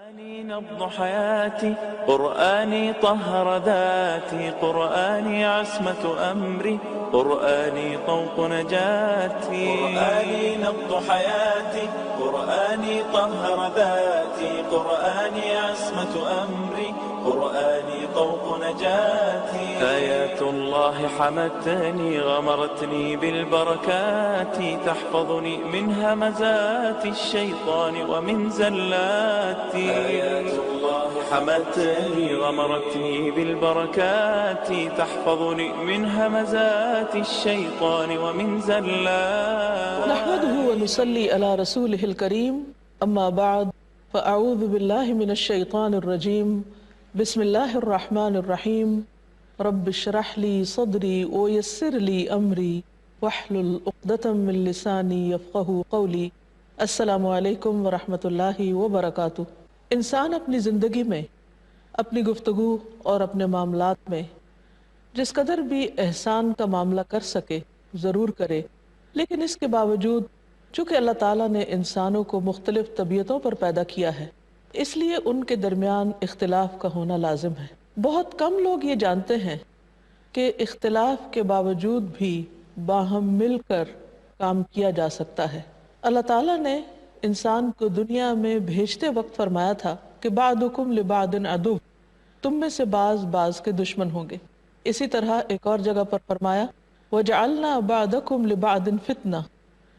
قرآني نبض حياتي، قرآني طهر ذاتي، قرآني عصمة أمري، قرآني طوق نجاتي. قرآني نبض حياتي، قرآني طهر ذاتي، قرآني عصمة أمري، قرآني طوق نجاتي. آيات الله حمتني غمرتني بالبركات، تحفظني من همزات الشيطان ومن زلاتي. آيات الله حمتني غمرتني بالبركات، تحفظني من همزات الشيطان ومن زلاتي. نحمده ونصلي على رسوله الكريم، أما بعد فأعوذ بالله من الشيطان الرجيم. بسم الله الرحمن الرحيم. رب اشرح لي صدري ويسر لي أمري واحلل عقدة من لساني يفقهوا قولي. السلام علیکم ورحمۃ اللہ وبرکاتہ۔ انسان اپنی زندگی میں، اپنی گفتگو اور اپنے معاملات میں جس قدر بھی احسان کا معاملہ کر سکے ضرور کرے، لیکن اس کے باوجود چونکہ اللہ تعالیٰ نے انسانوں کو مختلف طبیعتوں پر پیدا کیا ہے، اس لیے ان کے درمیان اختلاف کا ہونا لازم ہے۔ بہت کم لوگ یہ جانتے ہیں کہ اختلاف کے باوجود بھی باہم مل کر کام کیا جا سکتا ہے۔ اللہ تعالیٰ نے انسان کو دنیا میں بھیجتے وقت فرمایا تھا کہ بعضکم لبعض عدو، تم میں سے بعض کے دشمن ہوں گے۔ اسی طرح ایک اور جگہ پر فرمایا وَجَعَلْنَا بَعْضَكُمْ لِبَعْضٍ فِتْنَةً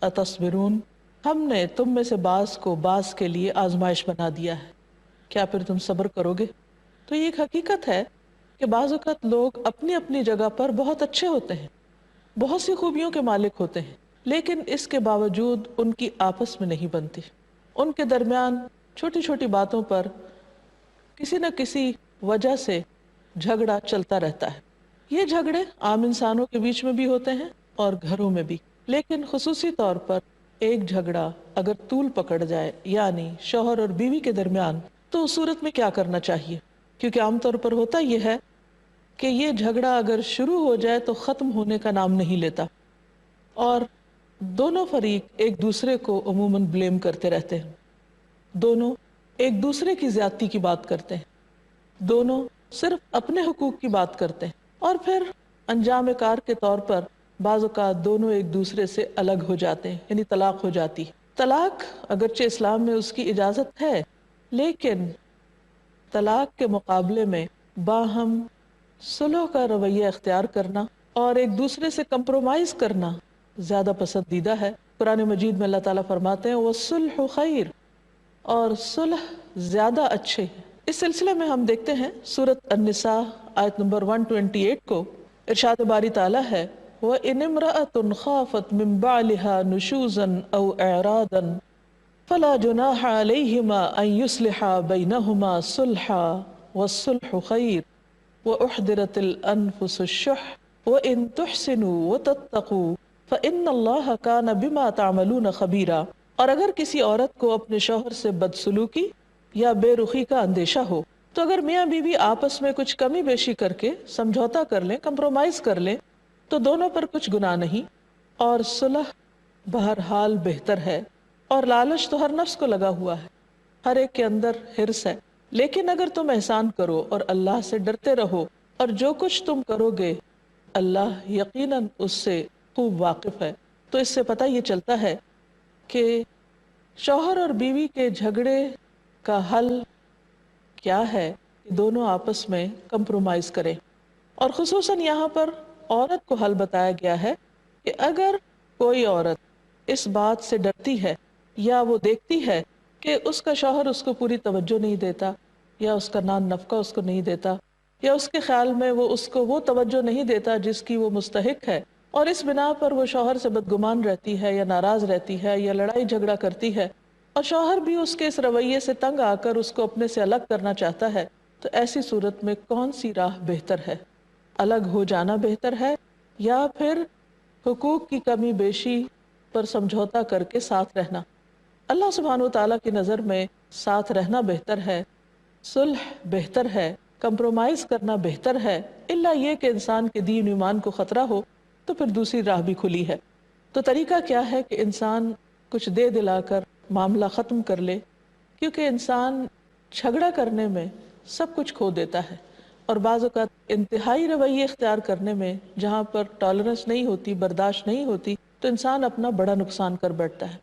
أَتَصْبِرُونَ، ہم نے تم میں سے بعض کو بعض کے لیے آزمائش بنا دیا ہے، کیا پھر تم صبر کرو گے؟ تو یہ ایک حقیقت ہے کہ بعض اوقات لوگ اپنی اپنی جگہ پر بہت اچھے ہوتے ہیں، بہت سی خوبیوں کے مالک ہوتے ہیں، لیکن اس کے باوجود ان کی آپس میں نہیں بنتی۔ ان کے درمیان چھوٹی چھوٹی باتوں پر کسی نہ کسی وجہ سے جھگڑا چلتا رہتا ہے۔ یہ جھگڑے عام انسانوں کے بیچ میں بھی ہوتے ہیں اور گھروں میں بھی، لیکن خصوصی طور پر ایک جھگڑا اگر طول پکڑ جائے، یعنی شوہر اور بیوی کے درمیان، تو اس صورت میں کیا کرنا چاہیے؟ کیونکہ عام طور پر ہوتا یہ ہے کہ یہ جھگڑا اگر شروع ہو جائے تو ختم ہونے کا نام نہیں لیتا، اور دونوں فریق ایک دوسرے کو عموماً بلیم کرتے رہتے ہیں، دونوں ایک دوسرے کی زیادتی کی بات کرتے ہیں، دونوں صرف اپنے حقوق کی بات کرتے ہیں، اور پھر انجام کار کے طور پر بعض اوقات دونوں ایک دوسرے سے الگ ہو جاتے ہیں، یعنی طلاق ہو جاتی ہے۔ طلاق اگرچہ اسلام میں اس کی اجازت ہے، لیکن طلاق کے مقابلے میں باہم صلح کا رویہ اختیار کرنا اور ایک دوسرے سے کمپرومائز کرنا زیادہ پسندیدہ ہے۔ قرآن مجید میں اللہ تعالیٰ فرماتے ہیں وَالصُّلْحُ خَيْرٌ، اور صلح زیادہ اچھے ہے۔ اس سلسلے میں ہم دیکھتے ہیں سورۃ النساء آیت نمبر 128 کو، ارشاد باری تعالیٰ ہے وَإِنِ امْرَأَةٌ خَافَتْ مِنْ بَعْلِهَا نُشُوزًا أَوْ إِعْرَاضًا فَلَا جُنَاحَ عَلَيْهِمَا أَنْ يُصْلِحَا بَيْنَهُمَا صُلْحًا وَالصُّلْحُ خَيْرٌ وَأُحْضِرَتِ الْأَنفُسُ الشُّحَّ وَإِنْ تُحْسِنُوا وَتَتَّقُوا فَإِنَّ اللَّهَ كَانَ بِمَا تَعْمَلُونَ خَبِيرًا۔ اور اگر کسی عورت کو اپنے شوہر سے بدسلوکی یا بے رخی کا اندیشہ ہو تو اگر میاں بیوی آپس میں کچھ کمی بیشی کر کے سمجھوتا کر لیں، کمپرومائز کر لیں، تو دونوں پر کچھ گناہ نہیں، اور صلح بہرحال بہتر ہے۔ اور لالچ تو ہر نفس کو لگا ہوا ہے، ہر ایک کے اندر حرص ہے، لیکن اگر تم احسان کرو اور اللہ سے ڈرتے رہو، اور جو کچھ تم کرو گے اللہ یقیناً اس سے خوب واقف ہے۔ تو اس سے پتہ یہ چلتا ہے کہ شوہر اور بیوی کے جھگڑے کا حل کیا ہے کہ دونوں آپس میں کمپرومائز کریں، اور خصوصاً یہاں پر عورت کو حل بتایا گیا ہے کہ اگر کوئی عورت اس بات سے ڈرتی ہے یا وہ دیکھتی ہے کہ اس کا شوہر اس کو پوری توجہ نہیں دیتا، یا اس کا نان نفقہ اس کو نہیں دیتا، یا اس کے خیال میں وہ اس کو وہ توجہ نہیں دیتا جس کی وہ مستحق ہے، اور اس بنا پر وہ شوہر سے بدگمان رہتی ہے یا ناراض رہتی ہے یا لڑائی جھگڑا کرتی ہے، اور شوہر بھی اس کے اس رویے سے تنگ آ کر اس کو اپنے سے الگ کرنا چاہتا ہے، تو ایسی صورت میں کون سی راہ بہتر ہے؟ الگ ہو جانا بہتر ہے، یا پھر حقوق کی کمی بیشی پر سمجھوتا کر کے ساتھ رہنا؟ اللہ سبحانہ وتعالیٰ کی نظر میں ساتھ رہنا بہتر ہے، صلح بہتر ہے، کمپرومائز کرنا بہتر ہے، الا یہ کہ انسان کے دین ایمان کو خطرہ ہو تو پھر دوسری راہ بھی کھلی ہے۔ تو طریقہ کیا ہے کہ انسان کچھ دے دلا کر معاملہ ختم کر لے، کیونکہ انسان جھگڑا کرنے میں سب کچھ کھو دیتا ہے، اور بعض اوقات انتہائی رویے اختیار کرنے میں جہاں پر ٹالرنس نہیں ہوتی، برداشت نہیں ہوتی، تو انسان اپنا بڑا نقصان کر بیٹھتا ہے۔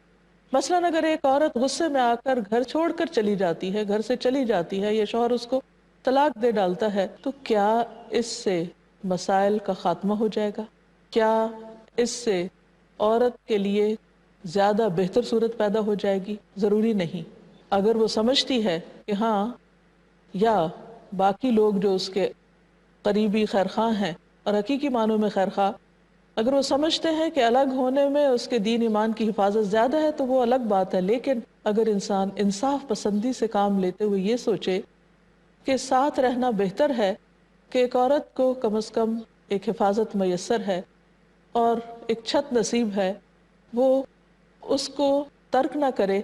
مثلاً اگر ایک عورت غصے میں آ کر گھر چھوڑ کر چلی جاتی ہے، گھر سے چلی جاتی ہے، یا شوہر اس کو طلاق دے ڈالتا ہے، تو کیا اس سے مسائل کا خاتمہ ہو جائے گا؟ کیا اس سے عورت کے لیے زیادہ بہتر صورت پیدا ہو جائے گی؟ ضروری نہیں۔ اگر وہ سمجھتی ہے کہ ہاں، یا باقی لوگ جو اس کے قریبی خیرخواہ ہیں اور حقیقی معنوں میں خیرخواہ، اگر وہ سمجھتے ہیں کہ الگ ہونے میں اس کے دین ایمان کی حفاظت زیادہ ہے تو وہ الگ بات ہے، لیکن اگر انسان انصاف پسندی سے کام لیتے ہوئے یہ سوچے کہ ساتھ رہنا بہتر ہے، کہ ایک عورت کو کم از کم ایک حفاظت میسر ہے اور ایک چھت نصیب ہے، وہ اس کو ترک نہ کرے،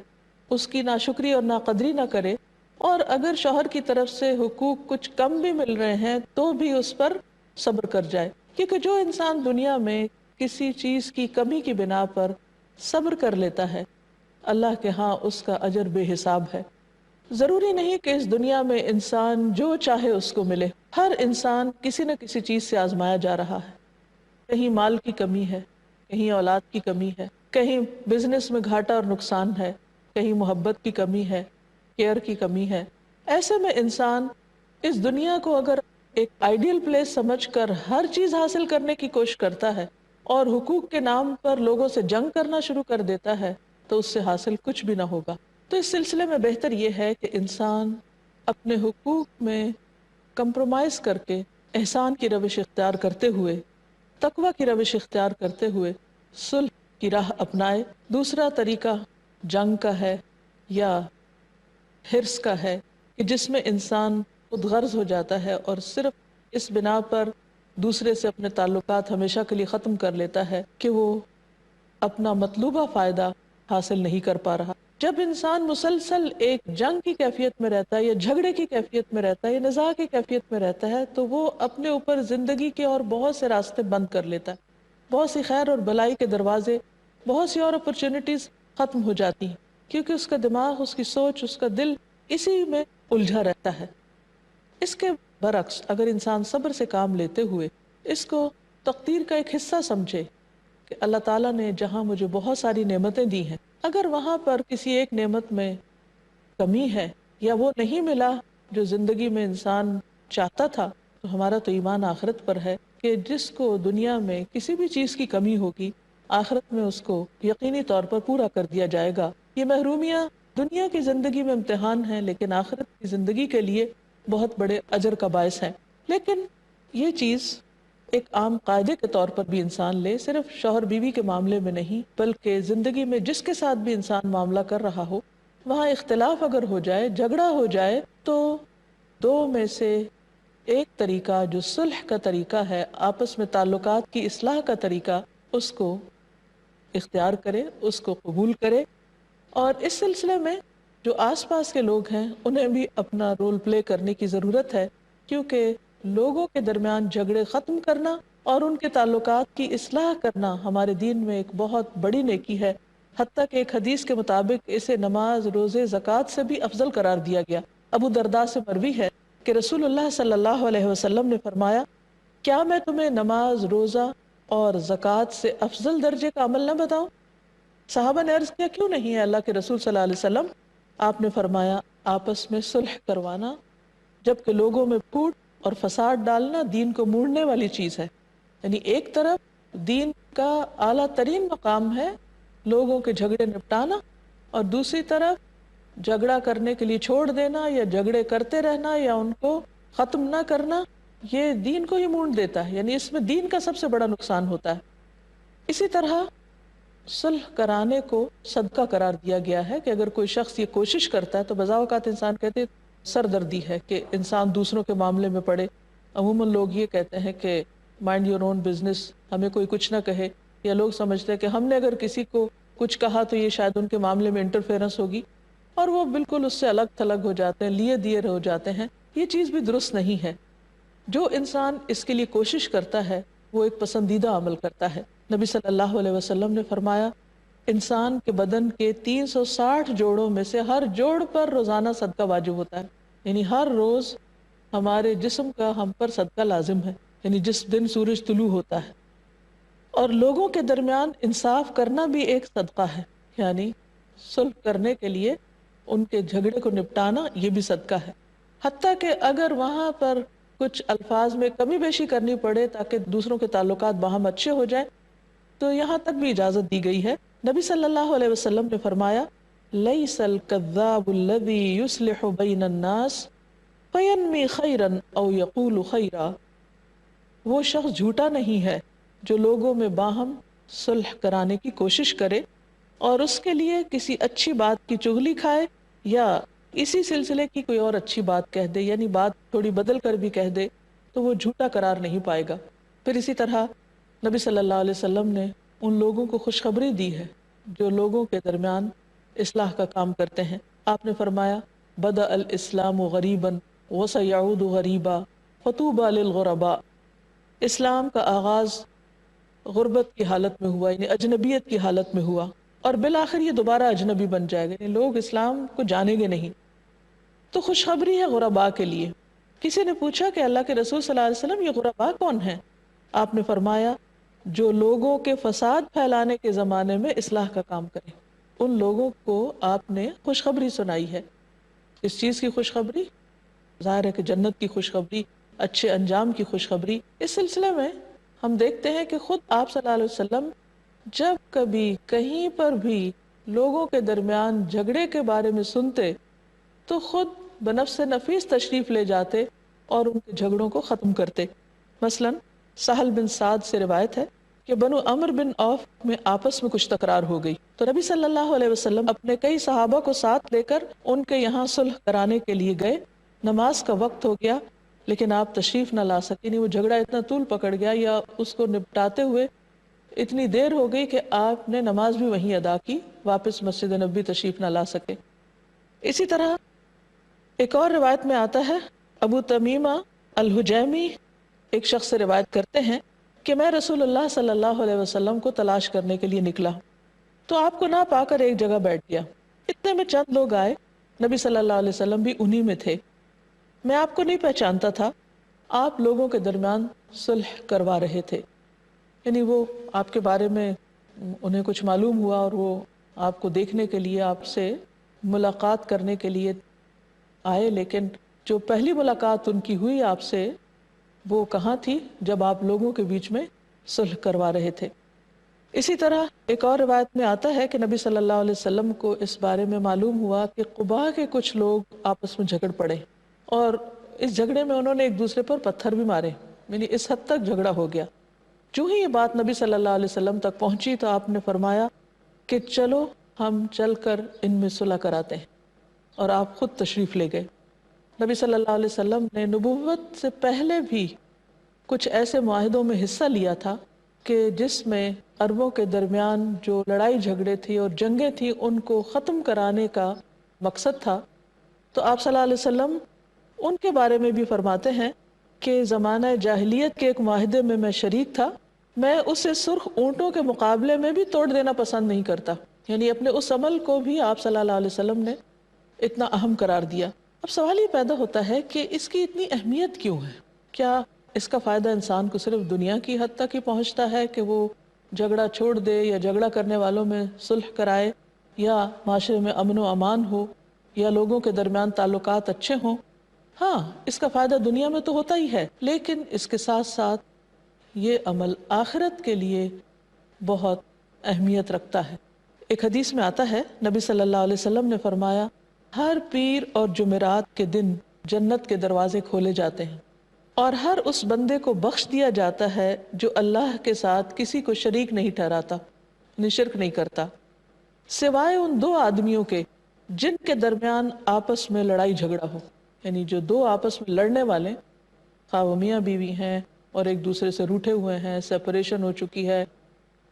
اس کی ناشکری اور ناقدری نہ کرے، اور اگر شوہر کی طرف سے حقوق کچھ کم بھی مل رہے ہیں تو بھی اس پر صبر کر جائے، کیونکہ جو انسان دنیا میں کسی چیز کی کمی کی بنا پر صبر کر لیتا ہے، اللہ کے ہاں اس کا اجر بے حساب ہے۔ ضروری نہیں کہ اس دنیا میں انسان جو چاہے اس کو ملے، ہر انسان کسی نہ کسی چیز سے آزمایا جا رہا ہے۔ کہیں مال کی کمی ہے، کہیں اولاد کی کمی ہے، کہیں بزنس میں گھاٹا اور نقصان ہے، کہیں محبت کی کمی ہے، کیئر کی کمی ہے۔ ایسے میں انسان اس دنیا کو اگر ایک آئیڈیل پلیس سمجھ کر ہر چیز حاصل کرنے کی کوشش کرتا ہے اور حقوق کے نام پر لوگوں سے جنگ کرنا شروع کر دیتا ہے تو اس سے حاصل کچھ بھی نہ ہوگا۔ تو اس سلسلے میں بہتر یہ ہے کہ انسان اپنے حقوق میں کمپرومائز کر کے احسان کی روش اختیار کرتے ہوئے، تقوی کی روش اختیار کرتے ہوئے صلح کی راہ اپنائے۔ دوسرا طریقہ جنگ کا ہے یا حرص کا ہے کہ جس میں انسان خود غرض ہو جاتا ہے اور صرف اس بنا پر دوسرے سے اپنے تعلقات ہمیشہ کے لیے ختم کر لیتا ہے کہ وہ اپنا مطلوبہ فائدہ حاصل نہیں کر پا رہا۔ جب انسان مسلسل ایک جنگ کی کیفیت میں رہتا ہے یا جھگڑے کی کیفیت میں رہتا ہے یا نزاع کی کیفیت میں رہتا ہے تو وہ اپنے اوپر زندگی کے اور بہت سے راستے بند کر لیتا ہے، بہت سی خیر اور بھلائی کے دروازے، بہت سی اور اپرچونٹیز ختم ہو جاتی ہیں، کیونکہ اس کا دماغ، اس کی سوچ، اس کا دل اسی میں الجھا رہتا ہے۔ اس کے برعکس اگر انسان صبر سے کام لیتے ہوئے اس کو تقدیر کا ایک حصہ سمجھے کہ اللہ تعالیٰ نے جہاں مجھے بہت ساری نعمتیں دی ہیں، اگر وہاں پر کسی ایک نعمت میں کمی ہے یا وہ نہیں ملا جو زندگی میں انسان چاہتا تھا، تو ہمارا تو ایمان آخرت پر ہے کہ جس کو دنیا میں کسی بھی چیز کی کمی ہوگی، آخرت میں اس کو یقینی طور پر پورا کر دیا جائے گا۔ یہ محرومیاں دنیا کی زندگی میں امتحان ہیں، لیکن آخرت کی زندگی کے لیے بہت بڑے اجر کا باعث ہے۔ لیکن یہ چیز ایک عام قاعدے کے طور پر بھی انسان لے، صرف شوہر بیوی کے معاملے میں نہیں، بلکہ زندگی میں جس کے ساتھ بھی انسان معاملہ کر رہا ہو، وہاں اختلاف اگر ہو جائے، جھگڑا ہو جائے، تو دو میں سے ایک طریقہ جو صلح کا طریقہ ہے، آپس میں تعلقات کی اصلاح کا طریقہ، اس کو اختیار کرے، اس کو قبول کرے۔ اور اس سلسلے میں جو آس پاس کے لوگ ہیں انہیں بھی اپنا رول پلے کرنے کی ضرورت ہے، کیونکہ لوگوں کے درمیان جھگڑے ختم کرنا اور ان کے تعلقات کی اصلاح کرنا ہمارے دین میں ایک بہت بڑی نیکی ہے، حتیٰ کہ ایک حدیث کے مطابق اسے نماز، روزے، زکوٰۃ سے بھی افضل قرار دیا گیا۔ ابو درداء سے مروی ہے کہ رسول اللہ صلی اللہ علیہ وسلم نے فرمایا، کیا میں تمہیں نماز، روزہ اور زکوٰۃ سے افضل درجے کا عمل نہ بتاؤں؟ صحابہ نے عرض کیا، کیوں نہیں ہے اللہ کے رسول صلی اللہ علیہ وسلم؟ آپ نے فرمایا، آپس میں صلح کروانا، جبکہ لوگوں میں پھوٹ اور فساد ڈالنا دین کو موڑنے والی چیز ہے۔ یعنی ایک طرف دین کا اعلیٰ ترین مقام ہے لوگوں کے جھگڑے نپٹانا، اور دوسری طرف جھگڑا کرنے کے لیے چھوڑ دینا یا جھگڑے کرتے رہنا یا ان کو ختم نہ کرنا، یہ دین کو ہی موڑ دیتا ہے، یعنی اس میں دین کا سب سے بڑا نقصان ہوتا ہے۔ اسی طرح صلح کرانے کو صدقہ قرار دیا گیا ہے کہ اگر کوئی شخص یہ کوشش کرتا ہے تو بضع اوقات انسان کہتے ہیں سردردی ہے کہ انسان دوسروں کے معاملے میں پڑے۔ عموماً لوگ یہ کہتے ہیں کہ مائنڈ یور اون بزنس، ہمیں کوئی کچھ نہ کہے، یا لوگ سمجھتے ہیں کہ ہم نے اگر کسی کو کچھ کہا تو یہ شاید ان کے معاملے میں انٹرفیرنس ہوگی، اور وہ بالکل اس سے الگ تھلگ ہو جاتے ہیں، لیے دیے ہو جاتے ہیں۔ یہ چیز بھی درست نہیں ہے۔ جو انسان اس کے لیے کوشش کرتا ہے وہ ایک پسندیدہ عمل کرتا ہے۔ نبی صلی اللہ علیہ وسلم نے فرمایا، انسان کے بدن کے 360 جوڑوں میں سے ہر جوڑ پر روزانہ صدقہ واجب ہوتا ہے۔ یعنی ہر روز ہمارے جسم کا ہم پر صدقہ لازم ہے، یعنی جس دن سورج طلوع ہوتا ہے. اور لوگوں کے درمیان انصاف کرنا بھی ایک صدقہ ہے، یعنی صلح کرنے کے لیے ان کے جھگڑے کو نپٹانا یہ بھی صدقہ ہے. حتیٰ کہ اگر وہاں پر کچھ الفاظ میں کمی بیشی کرنی پڑے تاکہ دوسروں کے تعلقات باہم اچھے ہو جائیں تو یہاں تک بھی اجازت دی گئی ہے. نبی صلی اللہ علیہ وسلم نے فرمایا لیس الکذاب الذی یصلح بین الناس فینمی خیرا او یقول خیرا، وہ شخص جھوٹا نہیں ہے جو لوگوں میں باہم صلح کرانے کی کوشش کرے اور اس کے لیے کسی اچھی بات کی چغلی کھائے یا اسی سلسلے کی کوئی اور اچھی بات کہہ دے، یعنی بات تھوڑی بدل کر بھی کہہ دے تو وہ جھوٹا قرار نہیں پائے گا. پھر اسی طرح نبی صلی اللہ علیہ وسلم نے ان لوگوں کو خوشخبری دی ہے جو لوگوں کے درمیان اصلاح کا کام کرتے ہیں. آپ نے فرمایا بدأ الاسلام غریبا وسیعود غریبا فطوبى للغرباء، اسلام کا آغاز غربت کی حالت میں ہوا، یعنی اجنبیت کی حالت میں ہوا، اور بالآخر یہ دوبارہ اجنبی بن جائے گا، یعنی لوگ اسلام کو جانیں گے نہیں. تو خوشخبری ہے غرباء کے لیے. کسی نے پوچھا کہ اللہ کے رسول صلی اللہ علیہ وسلم یہ غرباء کون ہیں؟ آپ نے فرمایا جو لوگوں کے فساد پھیلانے کے زمانے میں اصلاح کا کام کریں. ان لوگوں کو آپ نے خوشخبری سنائی ہے. اس چیز کی خوشخبری؟ ظاہر ہے کہ جنت کی خوشخبری، اچھے انجام کی خوشخبری. اس سلسلے میں ہم دیکھتے ہیں کہ خود آپ صلی اللہ علیہ وسلم جب کبھی کہیں پر بھی لوگوں کے درمیان جھگڑے کے بارے میں سنتے تو خود بنفس نفیس تشریف لے جاتے اور ان کے جھگڑوں کو ختم کرتے. مثلا سہل بن سعد سے روایت ہے کہ بنو عمر بن عوف میں آپس میں کچھ تکرار ہو گئی تو نبی صلی اللہ علیہ وسلم اپنے کئی صحابہ کو ساتھ لے کر ان کے یہاں صلح کرانے کے لیے گئے. نماز کا وقت ہو گیا لیکن آپ تشریف نہ لا سکے، نہیں وہ جھگڑا اتنا طول پکڑ گیا یا اس کو نپٹاتے ہوئے اتنی دیر ہو گئی کہ آپ نے نماز بھی وہیں ادا کی، واپس مسجد نبوی تشریف نہ لا سکے. اسی طرح ایک اور روایت میں آتا ہے ابو تمیمہ الحجیمی ایک شخص سے روایت کرتے ہیں کہ میں رسول اللہ صلی اللہ علیہ وسلم کو تلاش کرنے کے لیے نکلا تو آپ کو نہ پا کر ایک جگہ بیٹھ گیا. اتنے میں چند لوگ آئے، نبی صلی اللہ علیہ وسلم بھی انہی میں تھے. میں آپ کو نہیں پہچانتا تھا، آپ لوگوں کے درمیان صلح کروا رہے تھے. یعنی وہ آپ کے بارے میں انہیں کچھ معلوم ہوا اور وہ آپ کو دیکھنے کے لیے آپ سے ملاقات کرنے کے لیے آئے، لیکن جو پہلی ملاقات ان کی ہوئی آپ سے وہ کہاں تھی؟ جب آپ لوگوں کے بیچ میں صلح کروا رہے تھے. اسی طرح ایک اور روایت میں آتا ہے کہ نبی صلی اللہ علیہ وسلم کو اس بارے میں معلوم ہوا کہ قباء کے کچھ لوگ آپس میں جھگڑ پڑے اور اس جھگڑے میں انہوں نے ایک دوسرے پر پتھر بھی مارے، یعنی اس حد تک جھگڑا ہو گیا. جو ہی یہ بات نبی صلی اللہ علیہ وسلم تک پہنچی تو آپ نے فرمایا کہ چلو ہم چل کر ان میں صلح کراتے ہیں، اور آپ خود تشریف لے گئے. نبی صلی اللہ علیہ وسلم نے نبوت سے پہلے بھی کچھ ایسے معاہدوں میں حصہ لیا تھا کہ جس میں عربوں کے درمیان جو لڑائی جھگڑے تھی اور جنگیں تھیں ان کو ختم کرانے کا مقصد تھا. تو آپ صلی اللہ علیہ وسلم ان کے بارے میں بھی فرماتے ہیں کہ زمانہ جاہلیت کے ایک معاہدے میں میں شریک تھا، میں اسے سرخ اونٹوں کے مقابلے میں بھی توڑ دینا پسند نہیں کرتا. یعنی اپنے اس عمل کو بھی آپ صلی اللہ علیہ وسلم نے اتنا اہم قرار دیا. اب سوال یہ پیدا ہوتا ہے کہ اس کی اتنی اہمیت کیوں ہے؟ کیا اس کا فائدہ انسان کو صرف دنیا کی حد تک ہی پہنچتا ہے کہ وہ جھگڑا چھوڑ دے یا جھگڑا کرنے والوں میں صلح کرائے یا معاشرے میں امن و امان ہو یا لوگوں کے درمیان تعلقات اچھے ہوں؟ ہاں، اس کا فائدہ دنیا میں تو ہوتا ہی ہے، لیکن اس کے ساتھ ساتھ یہ عمل آخرت کے لیے بہت اہمیت رکھتا ہے. ایک حدیث میں آتا ہے نبی صلی اللہ علیہ وسلم نے فرمایا ہر پیر اور جمعرات کے دن جنت کے دروازے کھولے جاتے ہیں اور ہر اس بندے کو بخش دیا جاتا ہے جو اللہ کے ساتھ کسی کو شریک نہیں ٹھہراتا، یعنی شرک نہیں کرتا، سوائے ان دو آدمیوں کے جن کے درمیان آپس میں لڑائی جھگڑا ہو. یعنی جو دو آپس میں لڑنے والے، خواہ وہ میاں بیوی ہیں اور ایک دوسرے سے روٹھے ہوئے ہیں، سیپریشن ہو چکی ہے،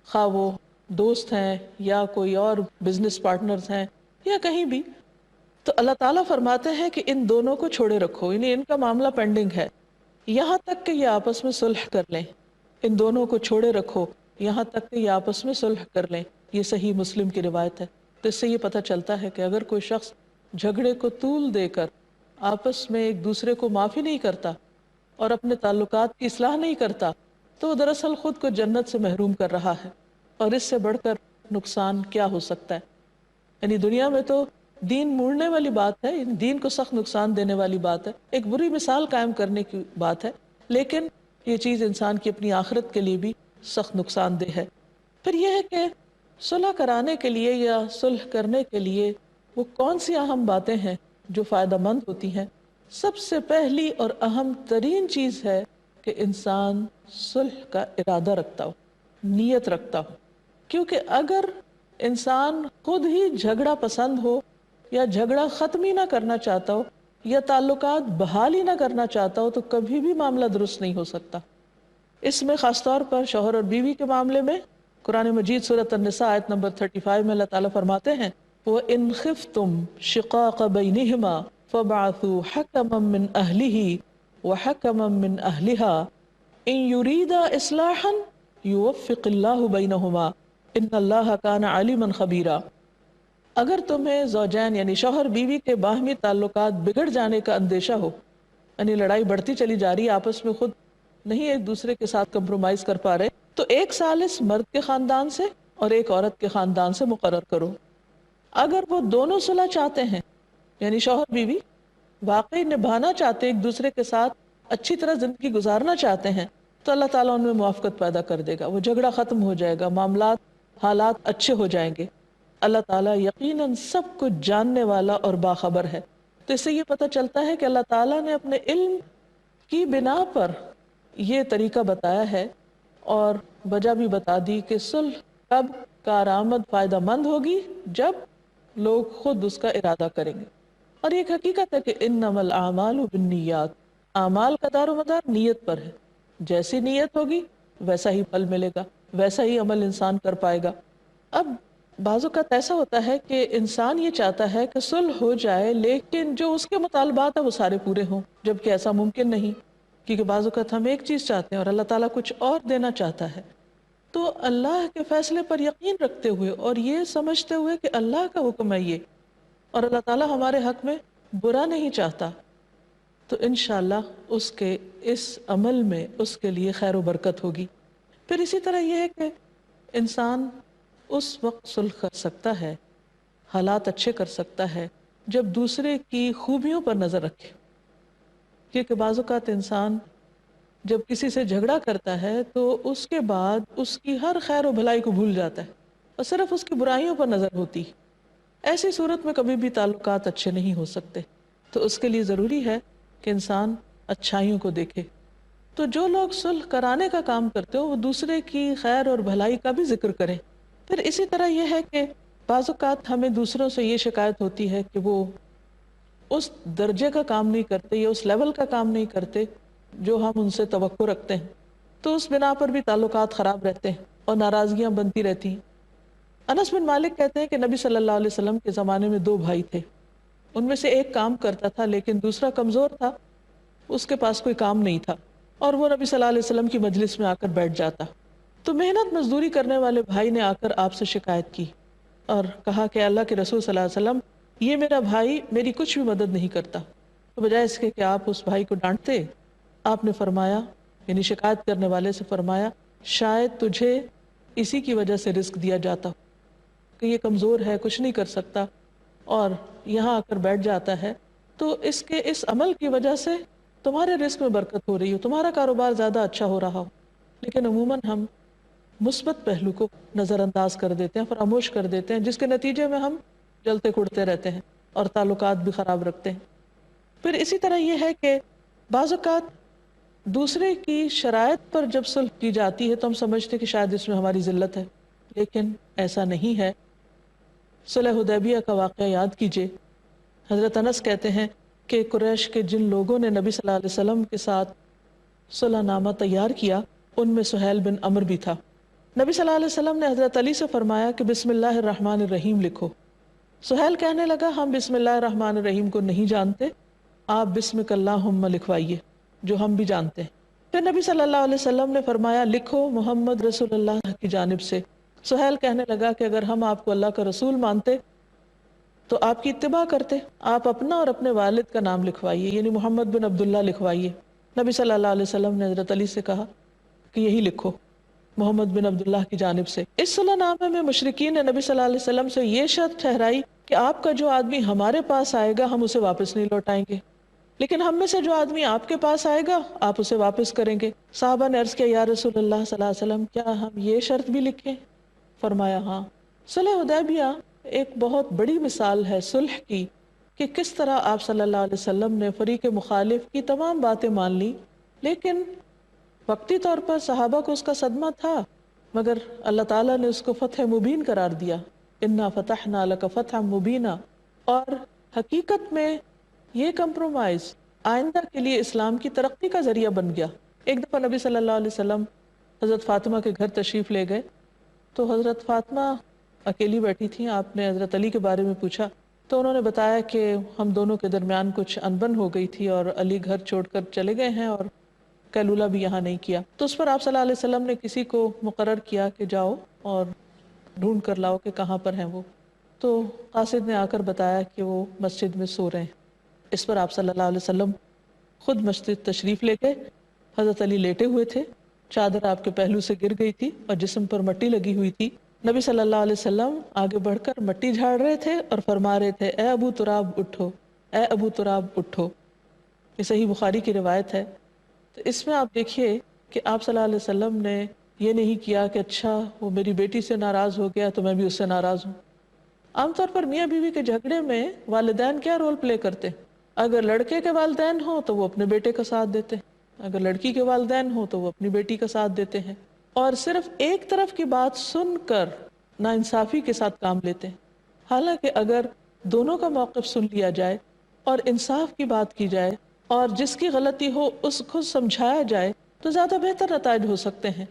خواہ وہ دوست ہیں یا کوئی اور بزنس پارٹنرز ہیں یا کہیں بھی، تو اللہ تعالیٰ فرماتے ہیں کہ ان دونوں کو چھوڑے رکھو، یعنی ان کا معاملہ پینڈنگ ہے یہاں تک کہ یہ آپس میں صلح کر لیں. ان دونوں کو چھوڑے رکھو یہاں تک کہ یہ آپس میں صلح کر لیں. یہ صحیح مسلم کی روایت ہے. تو اس سے یہ پتہ چلتا ہے کہ اگر کوئی شخص جھگڑے کو طول دے کر آپس میں ایک دوسرے کو معافی نہیں کرتا اور اپنے تعلقات کی اصلاح نہیں کرتا تو وہ دراصل خود کو جنت سے محروم کر رہا ہے، اور اس سے بڑھ کر نقصان کیا ہو سکتا ہے؟ یعنی دنیا میں تو دین موڑنے والی بات ہے، دین کو سخت نقصان دینے والی بات ہے، ایک بری مثال قائم کرنے کی بات ہے، لیکن یہ چیز انسان کی اپنی آخرت کے لیے بھی سخت نقصان دہ ہے۔ پھر یہ ہے کہ صلح کرانے کے لیے یا صلح کرنے کے لیے وہ کون سی اہم باتیں ہیں جو فائدہ مند ہوتی ہیں؟ سب سے پہلی اور اہم ترین چیز ہے کہ انسان صلح کا ارادہ رکھتا ہو، نیت رکھتا ہو، کیونکہ اگر انسان خود ہی جھگڑا پسند ہو یا جھگڑا ختم ہی نہ کرنا چاہتا ہو یا تعلقات بحال ہی نہ کرنا چاہتا ہو تو کبھی بھی معاملہ درست نہیں ہو سکتا۔ اس میں خاص طور پر شوہر اور بیوی کے معاملے میں قرآن مجید سورۃ النساء آیت نمبر 35 میں اللہ تعالیٰ فرماتے ہیں وَإِنْ خِفْتُمْ شِقَاقَ بَيْنِهِمَا فَابْعَثُوا حَكَمًا مِّنْ أَهْلِهِ وَحَكَمًا مِّنْ أَهْلِهَا إِنْ يُرِيدَا إِصْلَاحًا يُوَفِّقِ اللَّهُ بَيْنَهُمَا إِنَّ اللَّهَ كَانَ عَلِيمًا خَبِيرًا۔ اگر تمہیں زوجین یعنی شوہر بیوی کے باہمی تعلقات بگڑ جانے کا اندیشہ ہو، یعنی لڑائی بڑھتی چلی جا رہی ہے، آپس میں خود نہیں ایک دوسرے کے ساتھ کمپرومائز کر پا رہے، تو ایک سالس مرد کے خاندان سے اور ایک عورت کے خاندان سے مقرر کرو۔ اگر وہ دونوں صلح چاہتے ہیں، یعنی شوہر بیوی واقعی نبھانا چاہتے ہیں، ایک دوسرے کے ساتھ اچھی طرح زندگی گزارنا چاہتے ہیں، تو اللہ تعالیٰ ان میں موافقت پیدا کر دے گا، وہ جھگڑا ختم ہو جائے گا، معاملات حالات اچھے ہو جائیں گے۔ اللہ تعالیٰ یقیناً سب کچھ جاننے والا اور باخبر ہے۔ تو اس سے یہ پتہ چلتا ہے کہ اللہ تعالیٰ نے اپنے علم کی بنا پر یہ طریقہ بتایا ہے اور وجہ بھی بتا دی کہ صلح کب کارآمد فائدہ مند ہوگی، جب لوگ خود اس کا ارادہ کریں گے۔ اور ایک حقیقت ہے کہ انما الاعمال بالنیات، اعمال کا دار و مدار نیت پر ہے، جیسی نیت ہوگی ویسا ہی پھل ملے گا، ویسا ہی عمل انسان کر پائے گا۔ اب بعض اوقات ایسا ہوتا ہے کہ انسان یہ چاہتا ہے کہ صلح ہو جائے لیکن جو اس کے مطالبات ہیں وہ سارے پورے ہوں، جبکہ ایسا ممکن نہیں، کیونکہ بعض اوقات ہم ایک چیز چاہتے ہیں اور اللہ تعالیٰ کچھ اور دینا چاہتا ہے۔ تو اللہ کے فیصلے پر یقین رکھتے ہوئے اور یہ سمجھتے ہوئے کہ اللہ کا حکم ہے یہ، اور اللہ تعالیٰ ہمارے حق میں برا نہیں چاہتا، تو انشاءاللہ اس کے اس عمل میں اس کے لیے خیر و برکت ہوگی۔ پھر اسی طرح یہ ہے کہ انسان اس وقت صلح کر سکتا ہے، حالات اچھے کر سکتا ہے جب دوسرے کی خوبیوں پر نظر رکھے، کیونکہ بعض اوقات انسان جب کسی سے جھگڑا کرتا ہے تو اس کے بعد اس کی ہر خیر و بھلائی کو بھول جاتا ہے اور صرف اس کی برائیوں پر نظر ہوتی ہے۔ ایسی صورت میں کبھی بھی تعلقات اچھے نہیں ہو سکتے، تو اس کے لیے ضروری ہے کہ انسان اچھائیوں کو دیکھے۔ تو جو لوگ صلح کرانے کا کام کرتے ہو وہ دوسرے کی خیر اور بھلائی کا بھی ذکر کریں۔ پھر اسی طرح یہ ہے کہ بعض اوقات ہمیں دوسروں سے یہ شکایت ہوتی ہے کہ وہ اس درجے کا کام نہیں کرتے یا اس لیول کا کام نہیں کرتے جو ہم ان سے توقع رکھتے ہیں، تو اس بنا پر بھی تعلقات خراب رہتے ہیں اور ناراضگیاں بنتی رہتی ہیں۔ انس بن مالک کہتے ہیں کہ نبی صلی اللہ علیہ وسلم کے زمانے میں 2 بھائی تھے، ان میں سے ایک کام کرتا تھا لیکن دوسرا کمزور تھا، اس کے پاس کوئی کام نہیں تھا اور وہ نبی صلی اللہ علیہ وسلم کی مجلس میں آ کر بیٹھ جاتا۔ تو محنت مزدوری کرنے والے بھائی نے آ کر آپ سے شکایت کی اور کہا کہ اللہ کے رسول صلی اللہ علیہ وسلم یہ میرا بھائی میری کچھ بھی مدد نہیں کرتا۔ تو بجائے اس کے کہ آپ اس بھائی کو ڈانٹتے، آپ نے فرمایا، یعنی شکایت کرنے والے سے فرمایا شاید تجھے اسی کی وجہ سے رزق دیا جاتا کہ یہ کمزور ہے، کچھ نہیں کر سکتا اور یہاں آ کر بیٹھ جاتا ہے، تو اس کے اس عمل کی وجہ سے تمہارے رزق میں برکت ہو رہی ہو، تمہارا کاروبار زیادہ اچھا ہو رہا ہو۔ لیکن عموماً ہم مثبت پہلو کو نظر انداز کر دیتے ہیں، فراموش کر دیتے ہیں، جس کے نتیجے میں ہم جلتے کڑتے رہتے ہیں اور تعلقات بھی خراب رکھتے ہیں۔ پھر اسی طرح یہ ہے کہ بعض اوقات دوسرے کی شرائط پر جب صلح کی جاتی ہے تو ہم سمجھتے کہ شاید اس میں ہماری ذلت ہے، لیکن ایسا نہیں ہے۔ صلح حدیبیہ کا واقعہ یاد کیجئے۔ حضرت انس کہتے ہیں کہ قریش کے جن لوگوں نے نبی صلی اللہ علیہ وسلم کے ساتھ صلح نامہ تیار کیا ان میں سہیل بن عمرو بھی تھا۔ نبی صلی اللہ علیہ وسلم نے حضرت علی سے فرمایا کہ بسم اللہ الرحمن الرحیم لکھو۔ سہیل کہنے لگا ہم بسم اللہ الرحمن الرحیم کو نہیں جانتے، آپ بسمک اللہم لکھوائیے جو ہم بھی جانتے ہیں۔ پھر نبی صلی اللہ علیہ وسلم نے فرمایا لکھو محمد رسول اللہ کی جانب سے۔ سہیل کہنے لگا کہ اگر ہم آپ کو اللہ کا رسول مانتے تو آپ کی اتباع کرتے، آپ اپنا اور اپنے والد کا نام لکھوائیے، یعنی محمد بن عبداللہ لکھوائیے۔ نبی صلی اللہ علیہ وسلم نے حضرت علی سے کہا کہ یہی لکھو، محمد بن عبداللہ کی جانب سے۔ اس صلح نامے میں مشرکین نے نبی صلی اللہ علیہ وسلم سے یہ شرط ٹھہرائی کہ آپ کا جو آدمی ہمارے پاس آئے گا ہم اسے واپس نہیں لوٹائیں گے، لیکن ہم میں سے جو آدمی آپ کے پاس آئے گا آپ اسے واپس کریں گے۔ صحابہ نے عرض کیا یا رسول اللہ صلی اللہ علیہ وسلم کیا ہم یہ شرط بھی لکھیں؟ فرمایا ہاں۔ صلح حدیبیہ ایک بہت بڑی مثال ہے صلح کی، کہ کس طرح آپ صلی اللہ علیہ وسلم نے فریق مخالف کی تمام باتیں مان لی، لیکن وقتی طور پر صحابہ کو اس کا صدمہ تھا، مگر اللہ تعالیٰ نے اس کو فتح مبین قرار دیا، انا فتحنا لک فتحا مبینا۔ اور حقیقت میں یہ کمپرومائز آئندہ کے لیے اسلام کی ترقی کا ذریعہ بن گیا۔ ایک دفعہ نبی صلی اللہ علیہ وسلم حضرت فاطمہ کے گھر تشریف لے گئے، تو حضرت فاطمہ اکیلی بیٹھی تھیں۔ آپ نے حضرت علی کے بارے میں پوچھا تو انہوں نے بتایا کہ ہم دونوں کے درمیان کچھ انبن ہو گئی تھی اور علی گھر چھوڑ کر چلے گئے ہیں اور قیلولہ بھی یہاں نہیں کیا۔ تو اس پر آپ صلی اللہ علیہ وسلم نے کسی کو مقرر کیا کہ جاؤ اور ڈھونڈ کر لاؤ کہ کہاں پر ہیں وہ۔ تو قاصد نے آ کر بتایا کہ وہ مسجد میں سو رہے ہیں۔ اس پر آپ صلی اللہ علیہ وسلم خود مسجد تشریف لے گئے۔ حضرت علی لیٹے ہوئے تھے، چادر آپ کے پہلو سے گر گئی تھی اور جسم پر مٹی لگی ہوئی تھی۔ نبی صلی اللہ علیہ وسلم آگے بڑھ کر مٹی جھاڑ رہے تھے اور فرما رہے تھے اے ابو تراب اٹھو، اے ابو تراب اٹھو۔ یہ صحیح بخاری کی روایت ہے۔ تو اس میں آپ دیکھیے کہ آپ صلی اللہ علیہ وسلم نے یہ نہیں کیا کہ اچھا وہ میری بیٹی سے ناراض ہو گیا تو میں بھی اس سے ناراض ہوں۔ عام طور پر میاں بیوی کے جھگڑے میں والدین کیا رول پلے کرتے ہیں؟ اگر لڑکے کے والدین ہوں تو وہ اپنے بیٹے کا ساتھ دیتے ہیں، اگر لڑکی کے والدین ہوں تو وہ اپنی بیٹی کا ساتھ دیتے ہیں، اور صرف ایک طرف کی بات سن کر ناانصافی کے ساتھ کام لیتے ہیں۔ حالانکہ اگر دونوں کا موقف سن لیا جائے اور انصاف کی بات کی جائے اور جس کی غلطی ہو اس کو سمجھایا جائے تو زیادہ بہتر نتائج ہو سکتے ہیں۔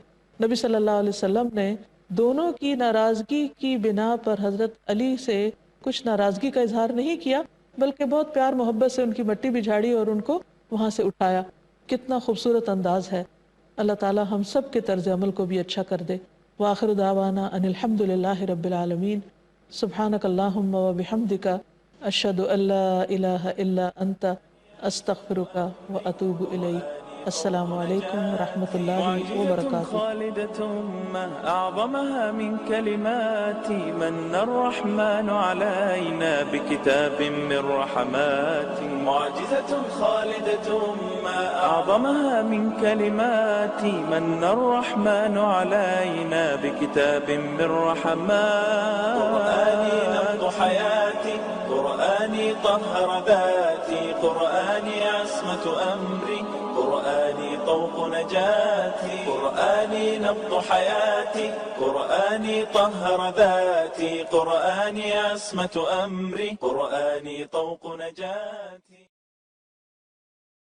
نبی صلی اللہ علیہ وسلم نے دونوں کی ناراضگی کی بنا پر حضرت علی سے کچھ ناراضگی کا اظہار نہیں کیا، بلکہ بہت پیار محبت سے ان کی مٹی بھی جھاڑی اور ان کو وہاں سے اٹھایا۔ کتنا خوبصورت انداز ہے۔ اللہ تعالی ہم سب کے طرز عمل کو بھی اچھا کر دے۔ وآخر دعوانا ان الحمد للہ رب العالمین۔ سبحانک اللہم وبحمدک، اشہد ان لا الہ الا انت، استغفرک واتوب الیک۔ السلام علیکم ورحمۃ اللہ معجزة وبرکاتہ۔ خالدة ما أعظمها من كلمات من الرحمن علينا بكتاب من رحمات. معجزة خالدة ما أعظمها من كلمات من الرحمن علينا بكتاب من رحمات. قرآني نبض حياتي، قرآني طهر ذاتي، قرآني عصمة أمري، قرآني طوق نجاتي، قرآني نبض حياتي، قرآني طهر ذاتي، قرآني عصمة أمري، قرآني طوق نجاتي.